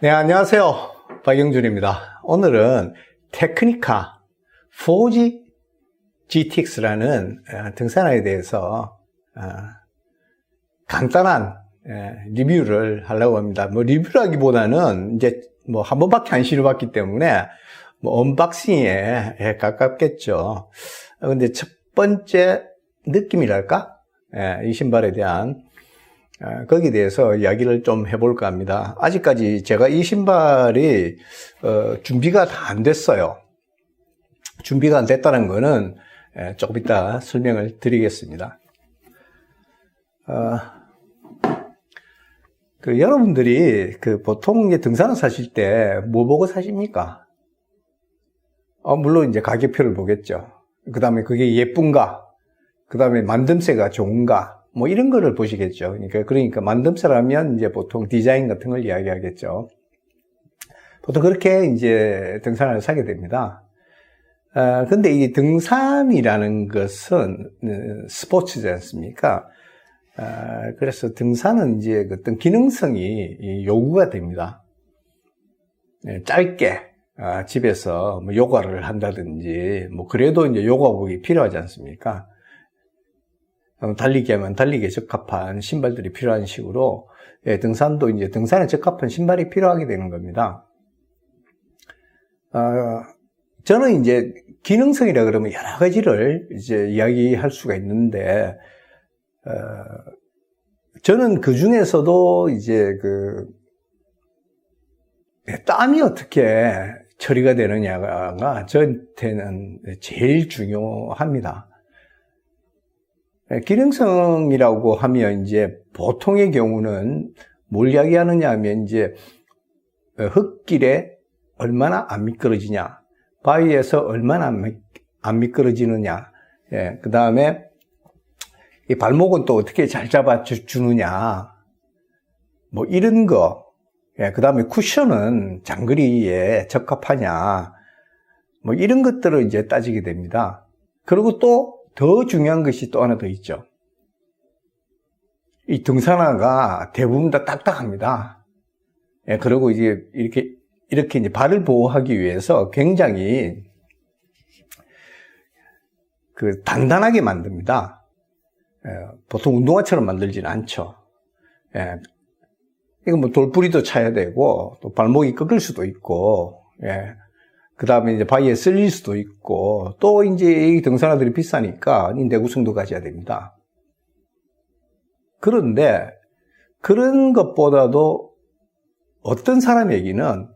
네, 안녕하세요. 박영준입니다. 오늘은 테크니카 4G GTX라는 등산화에 대해서 간단한 리뷰를 하려고 합니다. 리뷰라기보다는 이제 한 번밖에 안 신어봤기 때문에 언박싱에 가깝겠죠. 근데 첫 번째 느낌이랄까? 이 신발에 대한 거기에 대해서 이야기를 좀 해볼까 합니다. 아직까지 제가 이 신발이 준비가 다 안 됐어요. 준비가 안 됐다는 거는 조금 이따 설명을 드리겠습니다. 여러분들이 보통 등산을 사실 때 뭐 보고 사십니까? 물론 이제 가격표를 보겠죠. 그 다음에 그게 예쁜가? 그 다음에 만듦새가 좋은가? 이런 거를 보시겠죠. 그러니까 만듦새라면 이제 보통 디자인 같은 걸 이야기하겠죠. 보통 그렇게 이제 등산화를 사게 됩니다. 근데 이 등산이라는 것은 스포츠지 않습니까? 그래서 등산은 이제 어떤 기능성이 요구가 됩니다. 짧게 집에서 요가를 한다든지 그래도 이제 요가복이 필요하지 않습니까? 달리기 하면 달리기에 적합한 신발들이 필요한 식으로 등산도 이제 등산에 적합한 신발이 필요하게 되는 겁니다. 저는 이제 기능성이라 그러면 여러 가지를 이제 이야기할 수가 있는데 저는 그 중에서도 이제 땀이 어떻게 처리가 되느냐가 저한테는 제일 중요합니다. 기능성이라고 하면 이제 보통의 경우는 뭘 이야기하느냐 하면 이제 흙길에 얼마나 안 미끄러지냐, 바위에서 얼마나 안 미끄러지느냐, 그 다음에 이 발목은 또 어떻게 잘 잡아주느냐, 이런 거, 그 다음에 쿠션은 장거리에 적합하냐, 이런 것들을 이제 따지게 됩니다. 그리고 또 더 중요한 것이 또 하나 더 있죠. 이 등산화가 대부분 다 딱딱합니다. 그리고 이제 이렇게 이제 발을 보호하기 위해서 굉장히 단단하게 만듭니다. 보통 운동화처럼 만들지는 않죠. 이거 돌부리도 차야 되고, 또 발목이 꺾일 수도 있고, 그 다음에 이제 바위에 쓸릴 수도 있고, 또 이제 이 등산화들이 비싸니까 내구성도 가져야 됩니다. 그런데 그런 것보다도 어떤 사람에게는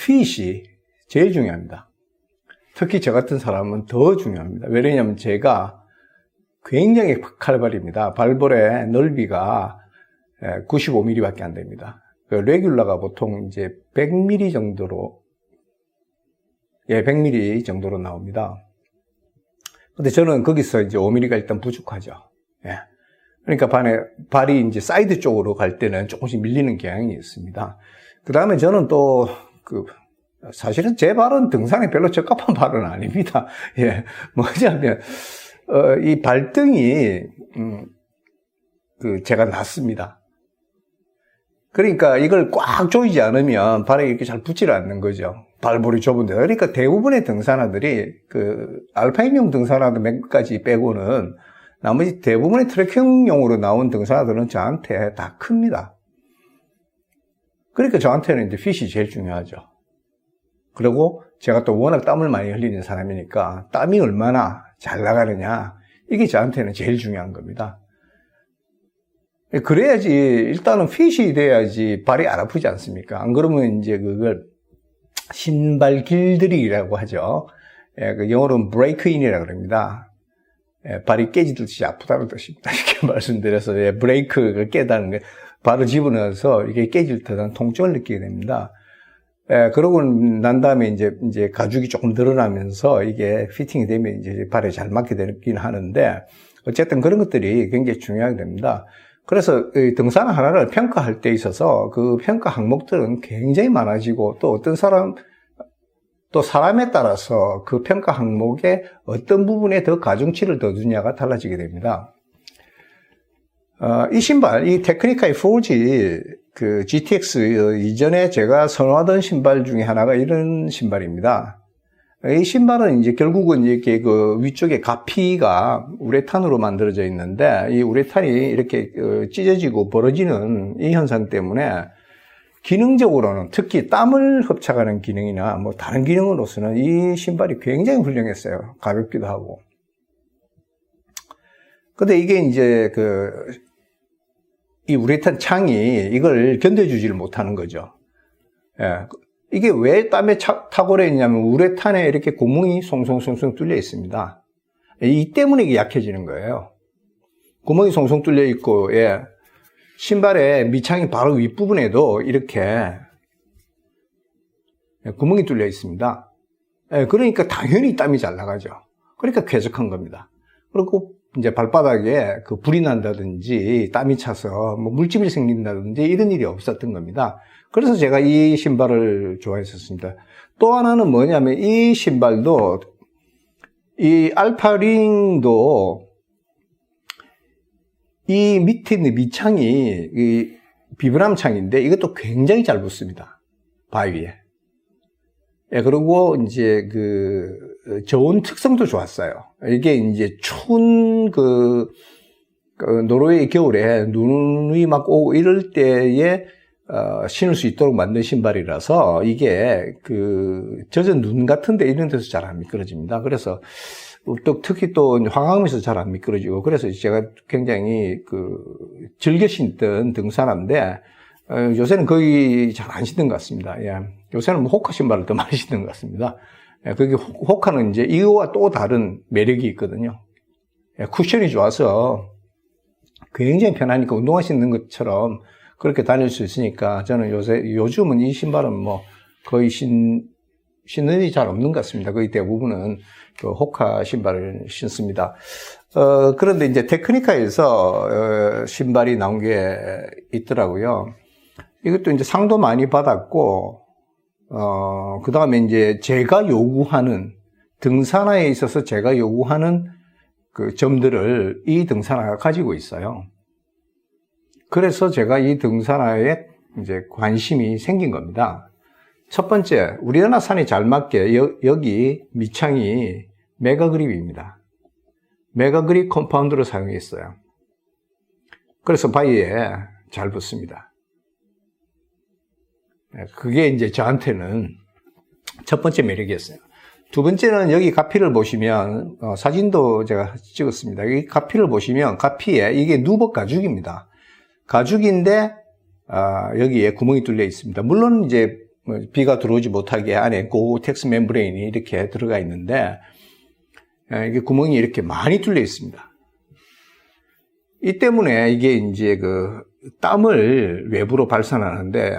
핏이 제일 중요합니다. 특히 저 같은 사람은 더 중요합니다. 왜냐하면 제가 굉장히 칼발입니다. 발볼의 넓이가 95mm 밖에 안 됩니다. 레귤러가 보통 이제 100mm 정도로 100mm 정도로 나옵니다. 근데 저는 거기서 이제 5mm가 일단 부족하죠. 그러니까 발이 이제 사이드 쪽으로 갈 때는 조금씩 밀리는 경향이 있습니다. 그 다음에 저는 또, 사실은 제 발은 등산에 별로 적합한 발은 아닙니다. 뭐냐면, 이 발등이, 제가 낮습니다. 그러니까 이걸 꽉 조이지 않으면 발에 이렇게 잘 붙지를 않는 거죠. 발볼이 좁은데. 그러니까 대부분의 등산화들이 알파인용 등산화도 몇 가지 빼고는 나머지 대부분의 트레킹용으로 나온 등산화들은 저한테 다 큽니다. 그러니까 저한테는 이제 핏이 제일 중요하죠. 그리고 제가 또 워낙 땀을 많이 흘리는 사람이니까 땀이 얼마나 잘 나가느냐. 이게 저한테는 제일 중요한 겁니다. 그래야지, 일단은 핏이 돼야지 발이 안 아프지 않습니까? 안 그러면 이제 그걸 신발 길들이기라고 하죠. 영어로는 브레이크인이라고 합니다. 발이 깨지듯이 아프다는 뜻입니다. 이렇게 말씀드려서, 브레이크가 깨다는 게 발을 집어넣어서 이게 깨질 듯한 통증을 느끼게 됩니다. 그러고 난 다음에 이제 가죽이 조금 늘어나면서 이게 피팅이 되면 이제 발에 잘 맞게 되긴 하는데, 어쨌든 그런 것들이 굉장히 중요하게 됩니다. 그래서 등산 하나를 평가할 때 있어서 그 평가 항목들은 굉장히 많아지고, 또 또 사람에 따라서 그 평가 항목에 어떤 부분에 더 가중치를 더 주냐가 달라지게 됩니다. 이 신발, 이 테크니카의 4G, 그 GTX 이전에 제가 선호하던 신발 중에 하나가 이런 신발입니다. 이 신발은 이제 결국은 이렇게 그 위쪽에 가피가 우레탄으로 만들어져 있는데 이 우레탄이 이렇게 찢어지고 벌어지는 이 현상 때문에 기능적으로는 특히 땀을 흡착하는 기능이나 뭐 다른 기능으로서는 이 신발이 굉장히 훌륭했어요. 가볍기도 하고. 근데 이게 이제 이 우레탄 창이 이걸 견뎌주지를 못하는 거죠. 예. 이게 왜 땀에 탁월해 있냐면 우레탄에 이렇게 구멍이 송송송송 뚫려 있습니다. 이 때문에 이게 약해지는 거예요. 구멍이 송송 뚫려 있고, 예. 신발의 밑창이 바로 윗부분에도 이렇게 구멍이 뚫려 있습니다. 예. 그러니까 당연히 땀이 잘 나가죠. 그러니까 쾌적한 겁니다. 그리고 이제 발바닥에 그 불이 난다든지 땀이 차서 뭐 물집이 생긴다든지 이런 일이 없었던 겁니다. 그래서 제가 이 신발을 좋아했었습니다. 또 하나는 뭐냐면 이 신발도 이 알파링도 이 밑에 있는 밑창이 이 비브람 창인데 이것도 굉장히 잘 붙습니다. 바위에. 예, 그리고 이제 저온 특성도 좋았어요. 이게 이제 추운 노르웨이 겨울에 눈이 막 오고 이럴 때에 신을 수 있도록 만든 신발이라서 이게 젖은 눈 같은 데 이런 데서 잘 안 미끄러집니다. 그래서 또 특히 또 화강에서 잘 안 미끄러지고 그래서 제가 굉장히 즐겨 신던 등산화인데 요새는 거의 잘 안 신는 것 같습니다. 예. 요새는 뭐 호카 신발을 더 많이 신는 것 같습니다. 예. 그게 호카는 이제 이거와 또 다른 매력이 있거든요. 예. 쿠션이 좋아서 굉장히 편하니까 운동화 신는 것처럼 그렇게 다닐 수 있으니까 저는 요즘은 이 신발은 뭐 거의 신는 일이 잘 없는 것 같습니다. 거의 대부분은 호카 신발을 신습니다. 그런데 이제 테크니카에서 신발이 나온 게 있더라고요. 이것도 이제 상도 많이 받았고, 그 다음에 이제 제가 요구하는, 등산화에 있어서 제가 요구하는 그 점들을 이 등산화가 가지고 있어요. 그래서 제가 이 등산화에 이제 관심이 생긴 겁니다. 첫 번째, 우리나라 산이 잘 맞게 여기 밑창이 메가그립입니다. 메가그립 컴파운드를 사용했어요. 그래서 바위에 잘 붙습니다. 그게 이제 저한테는 첫 번째 매력이었어요. 두 번째는 여기 가피를 보시면, 사진도 제가 찍었습니다. 이 가피를 보시면, 가피에 이게 누벅 가죽입니다. 가죽인데, 여기에 구멍이 뚫려 있습니다. 물론 이제 비가 들어오지 못하게 안에 고텍스 멤브레인이 이렇게 들어가 있는데, 이게 구멍이 이렇게 많이 뚫려 있습니다. 이 때문에 이게 이제 땀을 외부로 발산하는데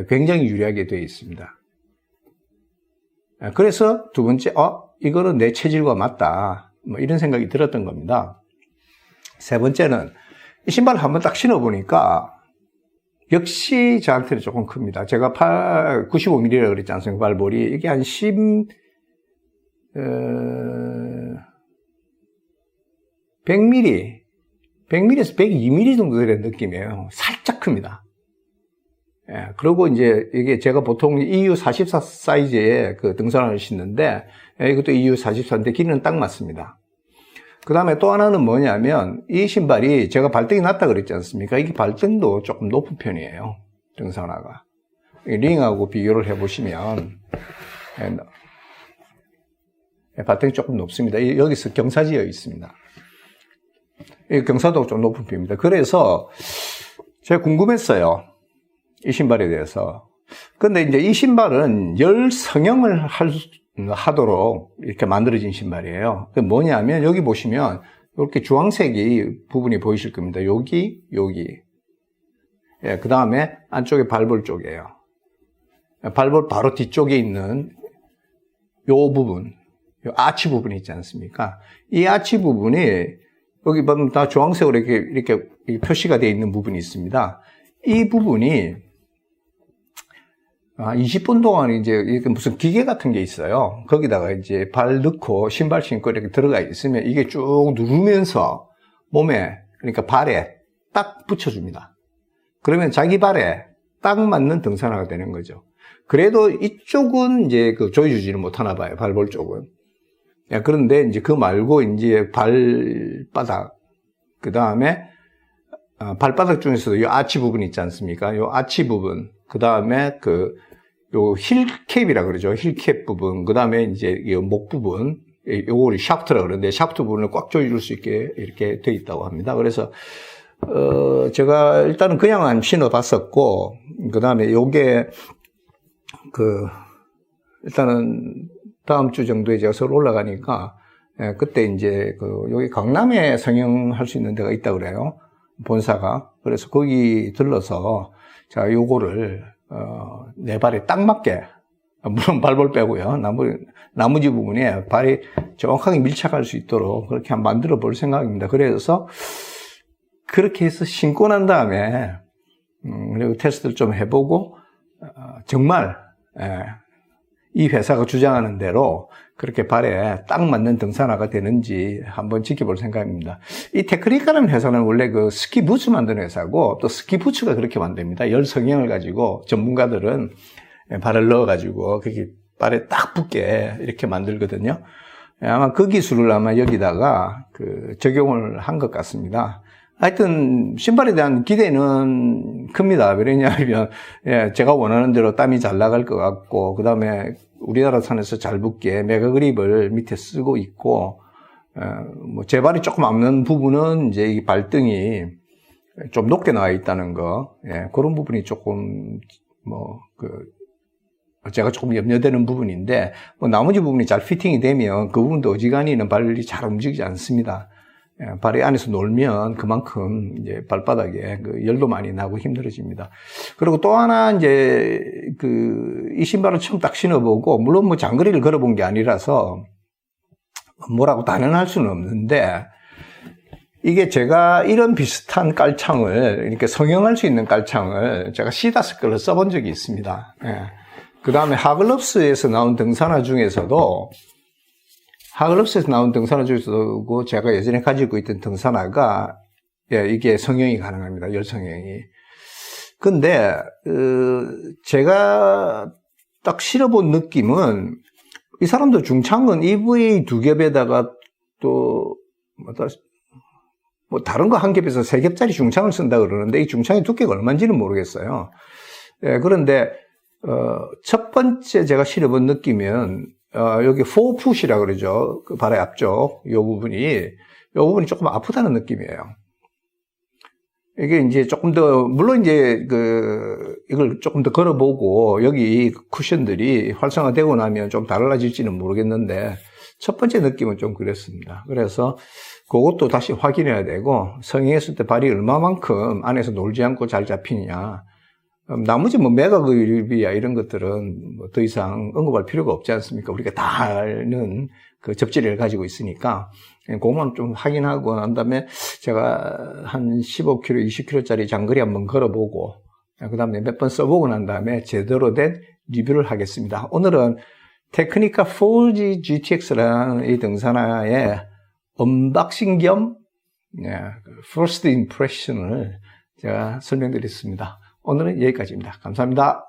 굉장히 유리하게 되어 있습니다. 그래서 두 번째, 이거는 내 체질과 맞다. 뭐 이런 생각이 들었던 겁니다. 세 번째는 이 신발을 한번 딱 신어보니까 역시 저한테는 조금 큽니다. 제가 95mm라고 그랬지 않습니까? 발볼이. 이게 한 100mm, 100mm에서 102mm 정도 되는 느낌이에요. 살짝 큽니다. 예, 그리고 이제 이게 제가 보통 EU44 사이즈의 등산화를 신는데, 이것도 EU44인데 길이는 딱 맞습니다. 그 다음에 또 하나는 뭐냐면, 이 신발이 제가 발등이 낮다 그랬지 않습니까? 이게 발등도 조금 높은 편이에요. 등산화가. 링하고 비교를 해보시면, 발등이 조금 높습니다. 여기서 경사지어 있습니다. 이 경사도가 좀 높은 편입니다. 그래서 제가 궁금했어요. 이 신발에 대해서. 근데 이제 이 신발은 열 성형을 하도록 이렇게 만들어진 신발이에요. 그게 뭐냐면 여기 보시면 이렇게 주황색이 부분이 보이실 겁니다. 여기. 예, 그 다음에 안쪽에 발볼 쪽이에요. 발볼 바로 뒤쪽에 있는 요 부분, 요 아치 부분이 있지 않습니까? 이 아치 부분이 여기 보면 다 주황색으로 이렇게 표시가 되어 있는 부분이 있습니다. 이 부분이 20분 동안 이제 이렇게 무슨 기계 같은 게 있어요. 거기다가 이제 발 넣고 신발 신고 이렇게 들어가 있으면 이게 쭉 누르면서 몸에, 그러니까 발에 딱 붙여줍니다. 그러면 자기 발에 딱 맞는 등산화가 되는 거죠. 그래도 이쪽은 이제 그 조여주지는 못하나 봐요. 발볼 쪽은. 그런데 이제 그 말고 이제 발바닥, 그 다음에 발바닥 중에서도 이 아치 부분 있지 않습니까? 요 아치 부분, 그 다음에 요 힐캡이라 그러죠. 힐캡 부분, 그 다음에 이제 이 목 부분, 요걸 샤프트라 그러는데 샤프트 부분을 꽉 조여줄 수 있게 이렇게 돼 있다고 합니다. 그래서 제가 일단은 그냥 안 신어봤었고, 그 다음에 요게 일단은 다음 주 정도에 제가 서울 올라가니까, 그때 이제 여기 강남에 성형할 수 있는 데가 있다 그래요. 본사가. 그래서 거기 들러서 제가 요거를, 내 발에 딱 맞게, 물론 발볼 빼고요. 나머지 부분에 발이 정확하게 밀착할 수 있도록 그렇게 한번 만들어 볼 생각입니다. 그래서 그렇게 해서 신고 난 다음에, 그리고 테스트를 좀 해보고, 정말, 이 회사가 주장하는 대로 그렇게 발에 딱 맞는 등산화가 되는지 한번 지켜볼 생각입니다. 이 테크니카라는 회사는 원래 그 스키 부츠 만드는 회사고, 또 스키 부츠가 그렇게 만듭니다. 열 성형을 가지고 전문가들은 발을 넣어가지고 그렇게 발에 딱 붙게 이렇게 만들거든요. 아마 그 기술을 아마 여기다가 적용을 한 것 같습니다. 하여튼 신발에 대한 기대는 큽니다. 왜냐하면 제가 원하는 대로 땀이 잘 나갈 것 같고, 그 다음에 우리나라 산에서 잘 붙게 메가 그립을 밑에 쓰고 있고, 뭐 제 발이 조금 없는 부분은 이제 이 발등이 좀 높게 나와 있다는 거, 그런 부분이 조금 제가 조금 염려되는 부분인데, 나머지 부분이 잘 피팅이 되면 그 부분도 어지간히는 발이 잘 움직이지 않습니다. 발이 안에서 놀면 그만큼 이제 발바닥에 열도 많이 나고 힘들어집니다. 그리고 또 하나 이제 이 신발을 처음 딱 신어보고, 물론 뭐 장거리를 걸어본 게 아니라서 뭐라고 단언할 수는 없는데, 이게 제가 이런 비슷한 깔창을, 이렇게 성형할 수 있는 깔창을 제가 시다스 걸로 써본 적이 있습니다. 그 다음에 하글롭스에서 나온 등산화 중에서도 제가 예전에 가지고 있던 등산화가, 이게 성형이 가능합니다. 열 성형이. 근데, 제가 딱 실어본 느낌은, 이 사람도 중창은 EVA 2겹에다가 또, 다른 거 한 겹에서 3겹짜리 중창을 쓴다 그러는데, 이 중창의 두께가 얼마인지는 모르겠어요. 그런데, 첫 번째 제가 실어본 느낌은, 여기 포풋이라 그러죠. 그 발의 앞쪽, 요 부분이 조금 아프다는 느낌이에요. 이게 이제 조금 더, 물론 이제 이걸 조금 더 걸어보고, 여기 쿠션들이 활성화되고 나면 좀 달라질지는 모르겠는데, 첫 번째 느낌은 좀 그랬습니다. 그래서 그것도 다시 확인해야 되고, 성형했을 때 발이 얼마만큼 안에서 놀지 않고 잘 잡히느냐. 나머지 메가 그립이야 이런 것들은 더 이상 언급할 필요가 없지 않습니까? 우리가 다 아는 그 접지력을 가지고 있으니까 그것만 좀 확인하고 난 다음에 제가 한 15km, 20km짜리 장거리 한번 걸어보고 그 다음에 몇 번 써보고 난 다음에 제대로 된 리뷰를 하겠습니다. 오늘은 테크니카 4G GTX라는 이 등산화의 언박싱 겸 First Impression을 제가 설명드렸습니다. 오늘은 여기까지입니다. 감사합니다.